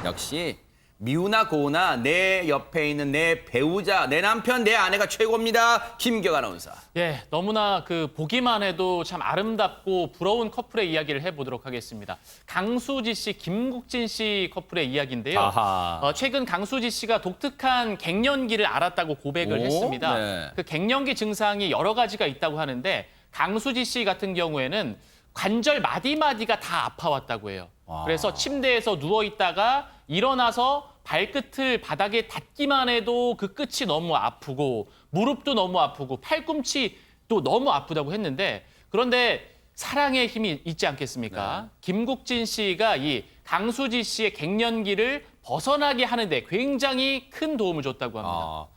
역시 미우나 고우나 내 옆에 있는 내 배우자, 내 남편, 내 아내가 최고입니다. 김기혁 아나운서. 예, 너무나 보기만 해도 참 아름답고 부러운 커플의 이야기를 해보도록 하겠습니다. 강수지 씨, 김국진 씨 커플의 이야기인데요. 아하. 최근 강수지 씨가 독특한 갱년기를 앓았다고 고백을 오, 했습니다. 네. 그 갱년기 증상이 여러 가지가 있다고 하는데 강수지 씨 같은 경우에는 관절 마디마디가 다 아파왔다고 해요. 그래서 침대에서 누워있다가 일어나서 발끝을 바닥에 닿기만 해도 그 끝이 너무 아프고 무릎도 너무 아프고 팔꿈치도 너무 아프다고 했는데 그런데 사랑의 힘이 있지 않겠습니까? 네. 김국진 씨가 이 강수지 씨의 갱년기를 벗어나게 하는데 굉장히 큰 도움을 줬다고 합니다.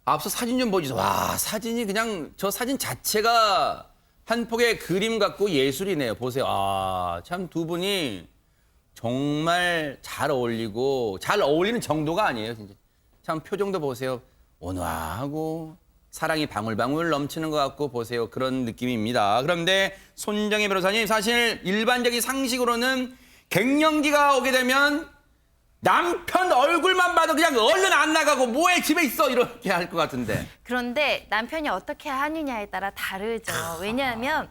앞서 사진 좀 보여주세요. 와, 사진이 그냥 저 사진 자체가 한 폭의 그림 같고 예술이네요. 보세요. 아, 참 두 분이 정말 잘 어울리고 잘 어울리는 정도가 아니에요. 진짜. 참 표정도 보세요. 온화하고 사랑이 방울방울 넘치는 것 같고 보세요. 그런 느낌입니다. 그런데 손정혜 변호사님 사실 일반적인 상식으로는 갱년기가 오게 되면 남편 얼굴만 봐도 그냥 얼른 안 나가고 뭐해 집에 있어 이렇게 할 것 같은데. 그런데 남편이 어떻게 하느냐에 따라 다르죠. 왜냐하면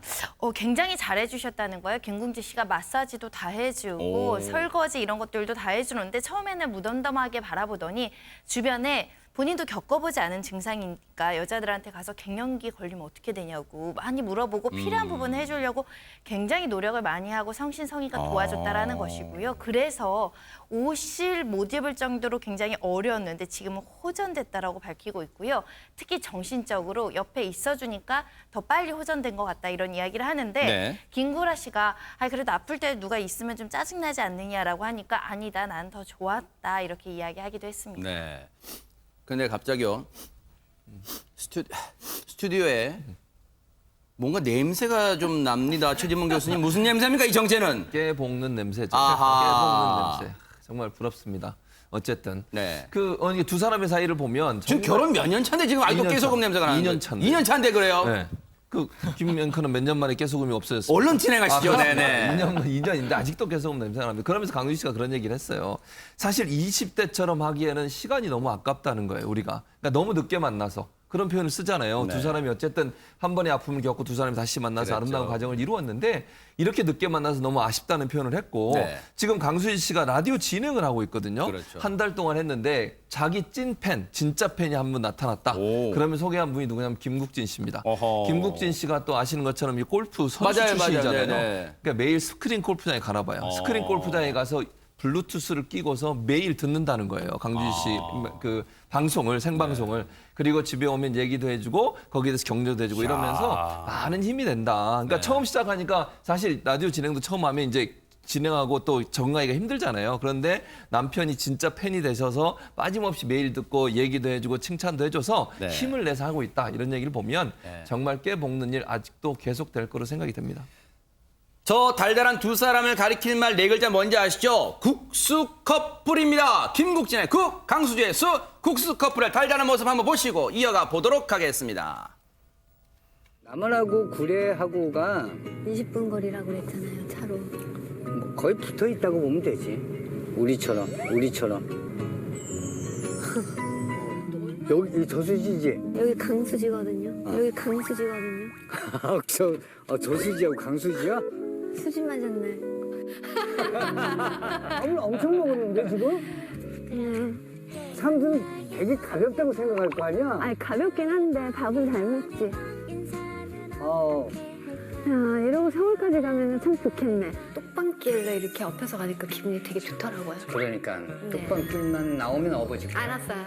굉장히 잘해주셨다는 거예요. 김궁지 씨가 마사지도 다 해주고 오. 설거지 이런 것들도 다 해주는데 처음에는 무덤덤하게 바라보더니 주변에 본인도 겪어보지 않은 증상이니까 여자들한테 가서 갱년기 걸리면 어떻게 되냐고 많이 물어보고 필요한 부분을 해주려고 굉장히 노력을 많이 하고 성신성의가 도와줬다라는 것이고요. 그래서 옷을 못 입을 정도로 굉장히 어려웠는데 지금은 호전됐다라고 밝히고 있고요. 특히 정신적으로 옆에 있어주니까 더 빨리 호전된 것 같다 이런 이야기를 하는데 네. 김구라 씨가 그래도 아플 때 누가 있으면 좀 짜증나지 않느냐라고 하니까 아니다 난 더 좋았다 이렇게 이야기하기도 했습니다. 네. 근데 갑자기요. 스튜디오에 뭔가 냄새가 좀 납니다. 최진문 교수님 무슨 냄새입니까 이 정체는? 깨 볶는 냄새죠. 아하. 깨 볶는 냄새. 정말 부럽습니다. 어쨌든 네. 이게 두 사람의 사이를 보면 지금 결혼 몇 년 차인데 지금 아직도 2년 차. 깨소금 냄새가 나는 2년 차인데. 2년 차인데 그래요? 네. 김 앵커는 몇 년 만에 깨소금이 없어졌어요. 얼른 진행하시죠. 네네. 2년인데 아직도 깨소금 냄새가 납니다. 그러면서 강수지 씨가 그런 얘기를 했어요. 사실 20대처럼 하기에는 시간이 너무 아깝다는 거예요, 우리가. 그러니까 너무 늦게 만나서. 그런 표현을 쓰잖아요. 네. 두 사람이 어쨌든 한 번의 아픔을 겪고 두 사람이 다시 만나서 그랬죠. 아름다운 과정을 이루었는데 이렇게 늦게 만나서 너무 아쉽다는 표현을 했고 네. 지금 강수지 씨가 라디오 진행을 하고 있거든요. 그렇죠. 한 달 동안 했는데 자기 찐 팬, 진짜 팬이 한 분 나타났다. 오. 그러면 소개한 분이 누구냐면 김국진 씨입니다. 어허. 김국진 씨가 또 아시는 것처럼 이 골프 선수 맞아요, 출신이잖아요. 맞아요. 네네. 그러니까 매일 스크린 골프장에 가나 봐요. 스크린 골프장에 가서 블루투스를 끼고서 매일 듣는다는 거예요. 강주지 씨 그 방송을 생방송을 그리고 집에 오면 얘기도 해주고 거기에 대해서 격려도 해주고 이러면서 많은 힘이 된다. 그러니까 처음 시작하니까 사실 라디오 진행도 처음 하면 이제 진행하고 또 적응하기가 힘들잖아요. 그런데 남편이 진짜 팬이 되셔서 빠짐없이 매일 듣고 얘기도 해주고 칭찬도 해줘서 네. 힘을 내서 하고 있다. 이런 얘기를 보면 네. 정말 깨 볶는 일 아직도 계속될 거로 생각이 됩니다. 저 달달한 두 사람을 가리키는 말 네 글자 뭔지 아시죠? 국수 커플입니다. 김국진의 국, 강수지의 수, 국수 커플의 달달한 모습 한번 보시고 이어가 보도록 하겠습니다. 남원하고 구례하고가 20분 거리라고 그랬잖아요, 차로. 뭐 거의 붙어 있다고 보면 되지. 우리처럼. 여기 이 저수지지? 여기 강수지거든요. 여기 강수지거든요. 저수지하고 강수지야? 수지 맞았네. 밥을 엄청 먹었는데 지금? 그냥, 사람들은 되게 가볍다고 생각할 거 아니야? 아니 가볍긴 한데 밥은 잘 먹지. 어. 야, 이러고 서울까지 가면 참 좋겠네. 똑방길로 이렇게 엎여서 가니까 기분이 되게 좋더라고요. 그러니까 뚝방길만 나오면 어버지고. 알았어요.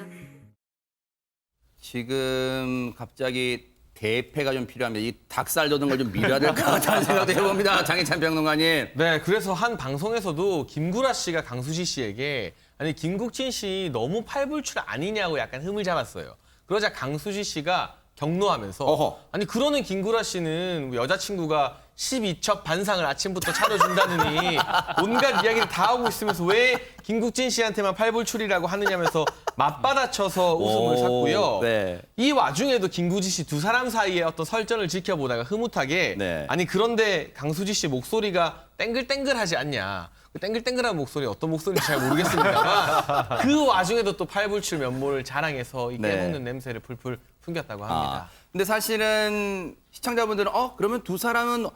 지금 갑자기 대패가 좀 필요합니다. 이 닭살 돋은 걸 좀 밀어야 될 것 같다는 생각도 해봅니다. 장희찬 평론가님. 네, 그래서 한 방송에서도 김구라 씨가 강수지 씨에게 아니 김국진 씨 너무 팔불출 아니냐고 약간 흠을 잡았어요. 그러자 강수지 씨가 격노하면서 어허. 아니 그러는 김구라 씨는 여자친구가 12첩 반상을 아침부터 차려준다느니 온갖 이야기를 다 하고 있으면서 왜 김국진 씨한테만 팔불출이라고 하느냐면서 맞받아쳐서 웃음을 샀고요. 네. 이 와중에도 김구지 씨 두 사람 사이의 어떤 설전을 지켜보다가 흐뭇하게 네. 아니 그런데 강수지 씨 목소리가 땡글땡글하지 않냐. 그 땡글땡글한 목소리 어떤 목소리인지 잘 모르겠습니다만 그 와중에도 또 팔불출 면모를 자랑해서 이 네. 깨묻는 냄새를 풀풀 풍겼다고 합니다. 근데 사실은 시청자분들은 그러면 두 사람은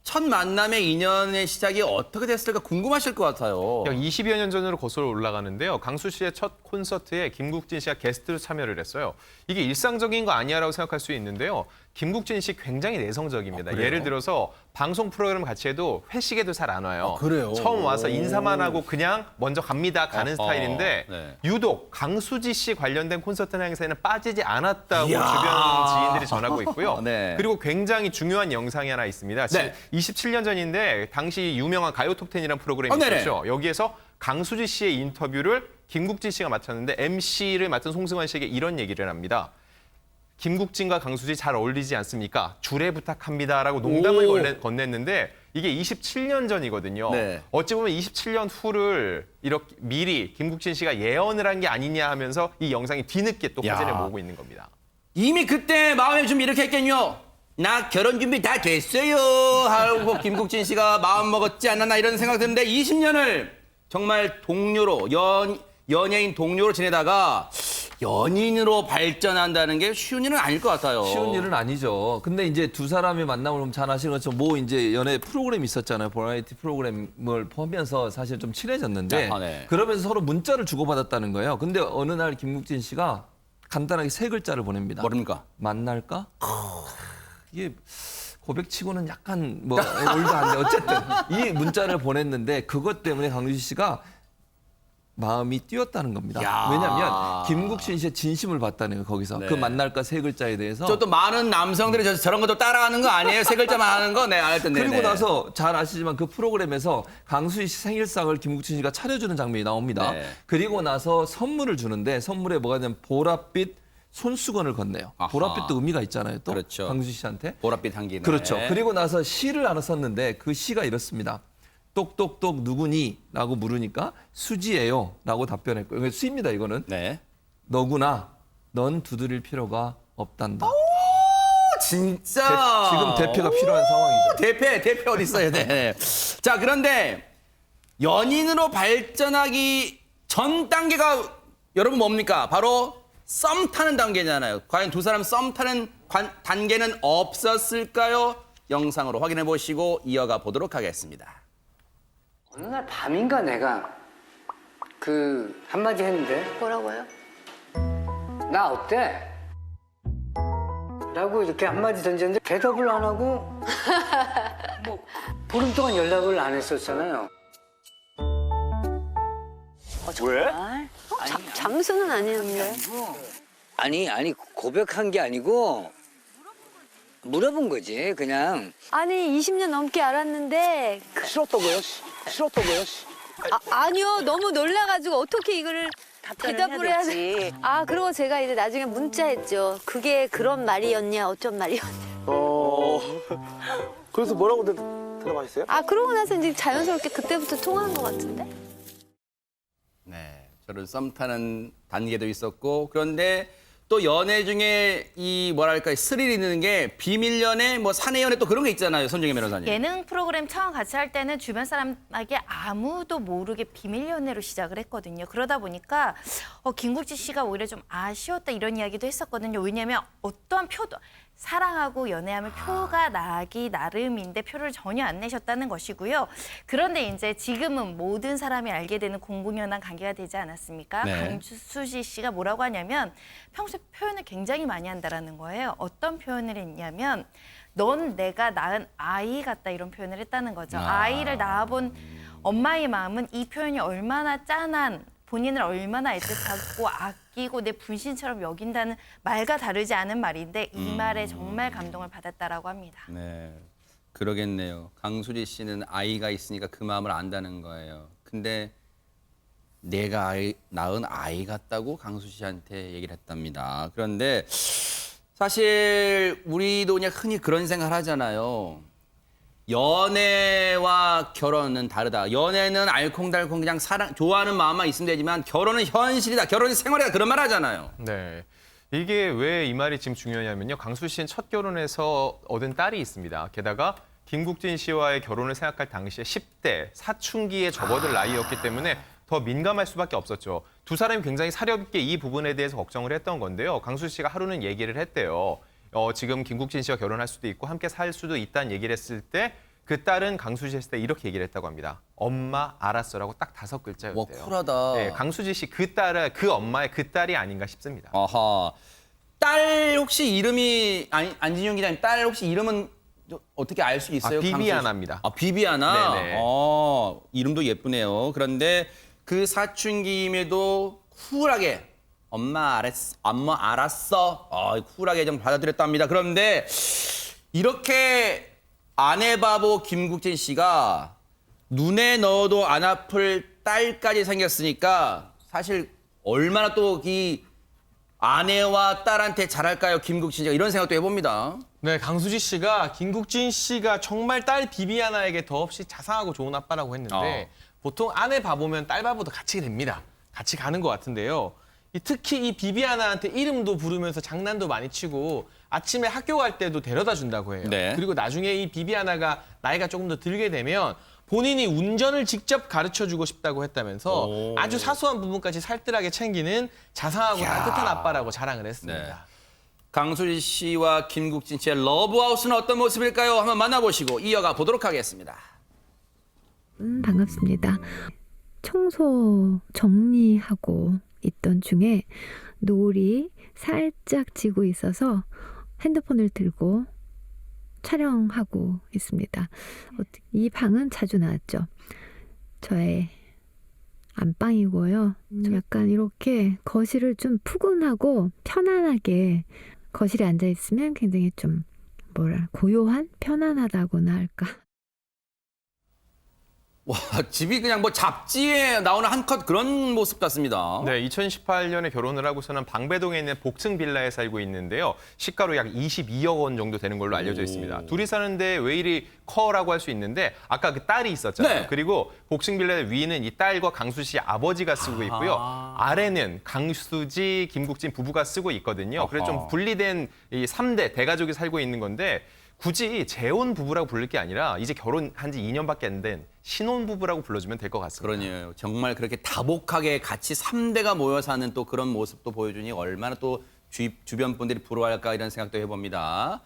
첫 만남의 인연의 시작이 어떻게 됐을까 궁금하실 것 같아요. 약 20여 년 전으로 거슬러 올라가는데요. 강수 씨의 첫 콘서트에 김국진 씨가 게스트로 참여를 했어요. 이게 일상적인 거 아니야라고 생각할 수 있는데요. 김국진 씨 굉장히 내성적입니다. 예를 들어서 방송 프로그램 같이 해도 회식에도 잘 안 와요. 그래요? 처음 와서 인사만 하고 그냥 먼저 갑니다 가는 스타일인데 네. 유독 강수지 씨 관련된 콘서트 행사에는 빠지지 않았다고 이야. 주변 지인들이 전하고 있고요. 네. 그리고 굉장히 중요한 영상이 하나 있습니다. 네. 27년 전인데 당시 유명한 가요 톱10이라는 프로그램이 네네. 있었죠. 여기에서 강수지 씨의 인터뷰를 김국진 씨가 맡았는데 MC를 맡은 송승환 씨에게 이런 얘기를 합니다. 김국진과 강수지 잘 어울리지 않습니까? 주례 부탁합니다라고 농담을 건넸는데 이게 27년 전이거든요. 네. 어찌 보면 27년 후를 이렇게 미리 김국진 씨가 예언을 한 게 아니냐 하면서 이 영상이 뒤늦게 또 화제를 야. 모으고 있는 겁니다. 이미 그때 마음의 준비 이렇게 했겠요. 나 결혼 준비 다 됐어요 하고 김국진 씨가 마음 먹었지 않았나 이런 생각 드는데 20년을 정말 동료로 연예인 동료로 지내다가 연인으로 발전한다는 게 쉬운 일은 아닐 것 같아요. 쉬운 일은 아니죠. 근데 이제 두 사람의 만남을 보면 잘 아시는 것처럼 이제 연애 프로그램이 있었잖아요. 버라이어티 프로그램을 보면서 사실 좀 친해졌는데 네. 그러면서 서로 문자를 주고받았다는 거예요. 근데 어느 날 김국진 씨가 간단하게 3글자를 보냅니다. 모릅니까? 만날까? 이게 고백치고는 약간 올드한데 어쨌든 이 문자를 보냈는데 그것 때문에 강수지 씨가 마음이 뛰었다는 겁니다. 야. 왜냐하면 김국진 씨의 진심을 봤다는 거예요. 거기서 네. 그 만날까 3글자에 대해서. 저 또 많은 남성들이 저런 것도 따라하는 거 아니에요? 3글자만 하는 거? 네, 알았던 그리고 나서 잘 아시지만 그 프로그램에서 강수지 씨 생일상을 김국진 씨가 차려주는 장면이 나옵니다. 네. 그리고 나서 선물을 주는데 선물에 뭐가 되냐면 보랏빛 손수건을 건네요. 아하. 보랏빛도 의미가 있잖아요. 또 그렇죠. 강수지 씨한테. 보랏빛 향기네. 그렇죠. 그리고 나서 시를 하나 썼는데 그 시가 이렇습니다. 똑똑똑 누구니? 라고 물으니까 수지예요. 라고 답변했고. 이거 수입니다, 이거는. 네. 너구나. 넌 두드릴 필요가 없단다. 진짜. 지금 대표가 필요한 상황이죠. 대표 어디 있어요? 네. 자, 그런데 연인으로 발전하기 전 단계가 여러분 뭡니까? 바로 썸 타는 단계잖아요. 과연 두 사람 썸 타는 단계는 없었을까요? 영상으로 확인해 보시고 이어가 보도록 하겠습니다. 어느 날 밤인가 내가 한마디 했는데 뭐라고요? 나 어때? 라고 이렇게 한마디 던졌는데 대답을 안 하고 보름 동안 연락을 안 했었잖아요. 장수는 아니었는데. 아니 고백한 게 아니고 물어본 거지 그냥. 아니 20년 넘게 알았는데 싫었다고요? 아니요 너무 놀라가지고 어떻게 이거를 대답을 해야 돼? 그리고 제가 이제 나중에 문자했죠. 그게 그런 말이었냐 어쩐 말이었냐. 그래서 뭐라고 대답하셨어요? 그러고 나서 이제 자연스럽게 그때부터 통화한 것 같은데. 네, 저를 썸 타는 단계도 있었고 그런데 또 연애 중에 이 뭐랄까 스릴 있는 게 비밀 연애, 사내 연애 또 그런 게 있잖아요, 손정혜 변호사님. 예능 프로그램 처음 같이 할 때는 주변 사람에게 아무도 모르게 비밀 연애로 시작을 했거든요. 그러다 보니까 김국진 씨가 오히려 좀 아쉬웠다 이런 이야기도 했었거든요. 왜냐하면 어떠한 표도 사랑하고 연애하면 표가 나기 나름인데 표를 전혀 안 내셨다는 것이고요. 그런데 이제 지금은 모든 사람이 알게 되는 공공연한 관계가 되지 않았습니까? 네. 강수지 씨가 뭐라고 하냐면 평소에 표현을 굉장히 많이 한다라는 거예요. 어떤 표현을 했냐면 넌 내가 낳은 아이 같다 이런 표현을 했다는 거죠. 아이를 낳아본 엄마의 마음은 이 표현이 얼마나 짠한 본인을 얼마나 애틋하고 아끼고 내 분신처럼 여긴다는 말과 다르지 않은 말인데 이 말에 정말 감동을 받았다라고 합니다. 네, 그러겠네요. 강수지 씨는 아이가 있으니까 그 마음을 안다는 거예요. 근데 내가 낳은 아이 같다고 강수지 씨한테 얘기를 했답니다. 그런데 사실 우리도 그냥 흔히 그런 생각을 하잖아요. 연애와 결혼은 다르다. 연애는 알콩달콩 그냥 좋아하는 마음만 있으면 되지만 결혼은 현실이다. 결혼은 생활이다. 그런 말 하잖아요. 네. 이게 왜 이 말이 지금 중요하냐면요. 강수 씨는 첫 결혼에서 얻은 딸이 있습니다. 게다가 김국진 씨와의 결혼을 생각할 당시에 10대 사춘기에 접어들 나이였기 때문에 더 민감할 수밖에 없었죠. 두 사람이 굉장히 사렵게 이 부분에 대해서 걱정을 했던 건데요. 강수지 씨가 하루는 얘기를 했대요. 지금 김국진 씨와 결혼할 수도 있고 함께 살 수도 있다는 얘기를 했을 때 그 딸은 강수지 했을 때 이렇게 얘기를 했다고 합니다. 엄마 알았어라고 딱 5글자였대요. 와, 쿨하다. 네, 강수지 씨 그 딸은 그 엄마의 그 딸이 아닌가 싶습니다. 아하. 딸 혹시 이름이 안진용 기자님 딸 혹시 이름은 어떻게 알 수 있어요? 비비아나입니다. 비비아나. 네네. 이름도 예쁘네요. 그런데 그 사춘기임에도 쿨하게 엄마 알았어. 쿨하게 좀 받아들였답니다. 그런데 이렇게 아내 바보 김국진 씨가 눈에 넣어도 안 아플 딸까지 생겼으니까 사실 얼마나 또 이 아내와 딸한테 잘할까요, 김국진 씨가 이런 생각도 해봅니다. 네, 강수지 씨가 김국진 씨가 정말 딸 비비아나에게 더없이 자상하고 좋은 아빠라고 했는데 보통 아내 바보면 딸 바보도 같이 됩니다. 같이 가는 것 같은데요. 특히 이 비비아나한테 이름도 부르면서 장난도 많이 치고 아침에 학교 갈 때도 데려다 준다고 해요. 네. 그리고 나중에 이 비비아나가 나이가 조금 더 들게 되면 본인이 운전을 직접 가르쳐주고 싶다고 했다면서 아주 사소한 부분까지 살뜰하게 챙기는 자상하고 따뜻한 아빠라고 자랑을 했습니다. 네. 강수지 씨와 김국진 씨의 러브하우스는 어떤 모습일까요? 한번 만나보시고 이어가 보도록 하겠습니다. 반갑습니다. 청소 정리하고 있던 중에 노을이 살짝 지고 있어서 핸드폰을 들고 촬영하고 있습니다. 이 방은 자주 나왔죠. 저의 안방이고요. 저 약간 이렇게 거실을 좀 푸근하고 편안하게 거실에 앉아 있으면 굉장히 좀 고요한 편안하다고나 할까. 와, 집이 그냥 뭐 잡지에 나오는 한 컷 그런 모습 같습니다. 네, 2018년에 결혼을 하고서는 방배동에 있는 복층 빌라에 살고 있는데요. 시가로 약 22억 원 정도 되는 걸로 알려져 있습니다. 둘이 사는데 왜 이리 커라고 할 수 있는데 아까 그 딸이 있었잖아요. 네. 그리고 복층 빌라의 위는 이 딸과 강수지 아버지가 쓰고 있고요. 아래는 강수지, 김국진 부부가 쓰고 있거든요. 그래서 좀 분리된 이 3대 대가족이 살고 있는 건데 굳이 재혼 부부라고 부를 게 아니라 이제 결혼한 지 2년밖에 안 된 신혼 부부라고 불러주면 될 것 같습니다. 그러네요. 정말 그렇게 다복하게 같이 3대가 모여 사는 또 그런 모습도 보여주니 얼마나 또 주변 분들이 부러워할까 이런 생각도 해봅니다.